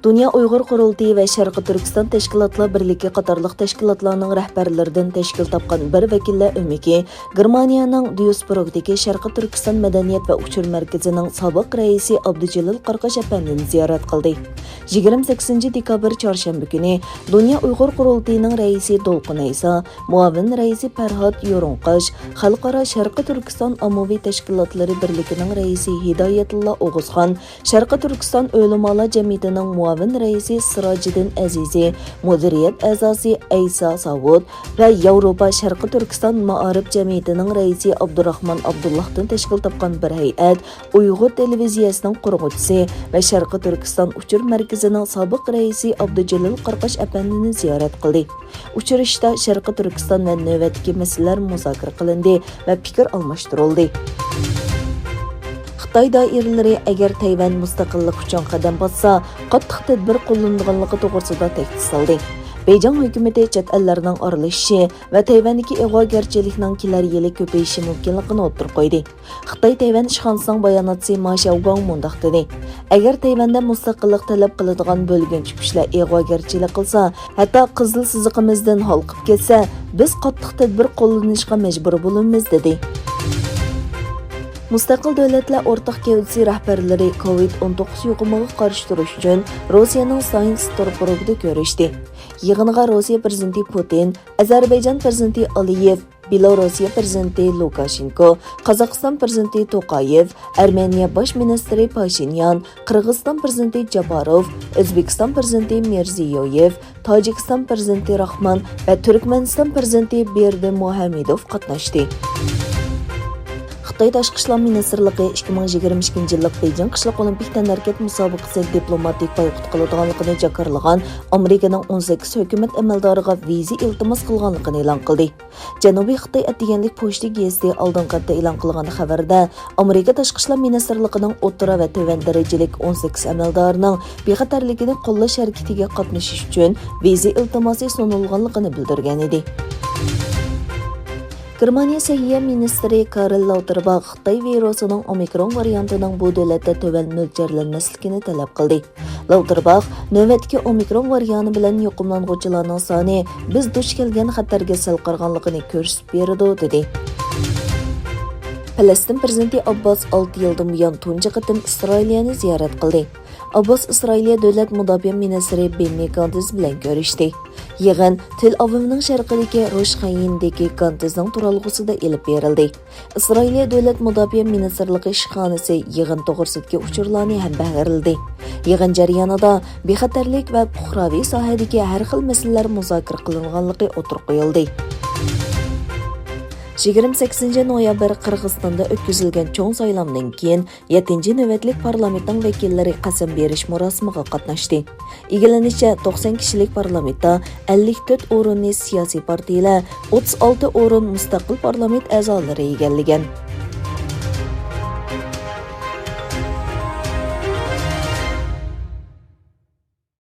دۇنيا ئۇيغۇر قۇرۇلتىيى ۋە شەرقىي تۈركىستان تەشكىلاتلار بىرلىكى قاتارلىق تەشكىلاتلارنىڭ رەھبەرلىرىدىن تەشكىل تاپقان bir ۋەكىللەر ئۆمىكى گېرمانىيەنىڭ دۇيىسبۇرگدىكى شەرقىي تۈركىستان مەدەنىيەت ۋە ئۇچۇر مەركىزىنىڭ سابىق رەئىسى ئابدۇجېلىل قاراقاش ئەپەندىنى زىيارەت قىلدى. 28 dekabr çarşamba günü Dünya Uyghur Qurultiyinin rəisi Dolqun Aysa, muavin rəisi Pərhat Yorunqaş, Xalqara Şərqi Türkistan Amovi Təşkilatları Birlikinin rəisi Hidayetulla Oğuzxan, Şərqi Türkistan Ölümalar Cəmiyyətinin muavin rəisi Siraciddin Əzizi, Müdiriyyət əzası Aysa Savud və Avropa Şərqi Türkistan Maarif Cəmiyyətinin rəisi Abdurrahman Abdullah'dan təşkil tapqan bir heyət, Uyğur televiziyasının qurğucusu və Şərqi Türkistan Uçur Mərkəzinin sabiq rəisi ئابدۇجېلىل قاراقاش ئەپەندىنى زىيارەت قىلدى. Uçurishda Şərqi Türkistan və növbətdəki məsələlər müzakirə qilindi və fikir almashtirildi. Xitoy doiralari agar Tayvan mustaqillik uchun qadam bossa, qattiq tadbir qo'llanilganligi to'g'risida tahdid soldi. Beyjing hukumati chet ellarning aralashishi va Tayvandagi ig'vogarchilikning kelar yili ko'payishi mumkinligini o'tirib qo'ydi. Xitoy Tayvan ishxonasining bayonotchisi Ma Xiaogang mundaq dedi: "Agar Tayvanda mustaqillik talab qiladigan bo'lginchi kuchlar ig'vogarchilik qilsa, hatto qizil siziqimizdan halqib ketsa, biz qattiq tadbir qo'llanishga majbur bo'lamiz" dedi. Mustaqil davlatlar o'rtaq gavdasi rahbarlari COVID-19 yuqumiga qarshi turish uchun Rossiyaning Sankt-Peterburgda ko'rishdi. Yig'inga Rossiya prezidenti Putin, Ozarbayjon prezidenti Aliyev, Belorussiya prezidenti Lukashenko, Qozog'iston prezidenti To'qayev, Armeniya bosh ministri Pashinyan, Qirg'iziston prezidenti Japarov, O'zbekiston prezidenti Mirziyoyev, Tojikiston prezidenti Rahman va Turkmaniston prezidenti Bərdi Muhamedov qatnashdi. Xitoy Tashqi ishlar ministrligi 2022 yillik Beyjing qishloq olimpik tanharkat musobaqasi diplomatik boykot qiladiganligini jakarlagan Amerikaning 18 hukumat amaldoriga viza iltimos qilganligini e'lon qildi. Janubiy Xitoy atdiganlik pochta gazeti oldin qatda e'lon qilgan xabarda Amerika Tashqi ishlar ministrligining o'rta va tuvan darajalik 18 amaldorining bexatarligini qo'llash harakatiga qatnashish uchun viza iltimosi sunilganligini bildirgan edi. Germaniya Səhiyyə Ministri Karl Lauterbach Xitoy virusining omikron variantining bu davlatda tuvan mo'ljallanmasligini talab qildi. Lauterbach navbatdagi omikron varianti bilan yuqumlanuvchilarning soni biz duch kelgan xatarga sal qarag'anligini ko'rsatib berdi dedi. Falastin prezidenti Abbos 6 yildan buyon tunji qatim Isroiliyani ziyorat qildi. Abbos Isroiliya davlat mudofaa ministri Benni Gantz bilan ko'rishdi. Yig'in Tel Avivning sharqidagi Roshxayindagi Gantzning turalg'usida elib berildi. Isroiliya davlat mudofaa ministrligi ishxonasi yig'in to'g'risidagi uchurlarni ham bayarildi. Yig'in jarayonida bexatarlik va puhraviy sohadagi har xil masalalar muzokara qilinganligi o'tirib qo'yildi. 28 noyabr Qirg'izistonda o'tkazilgan cho'ng saylovdan keyin 7-chi növətlik parlamentning vəkilləri qəsəm berish murosimiga qatnashdi. Egilanishicha 90 kishilik parlamentda 54 o'rinni siyosiy partiyalar, 36 o'rin mustaqil parlament a'zolari egallagan.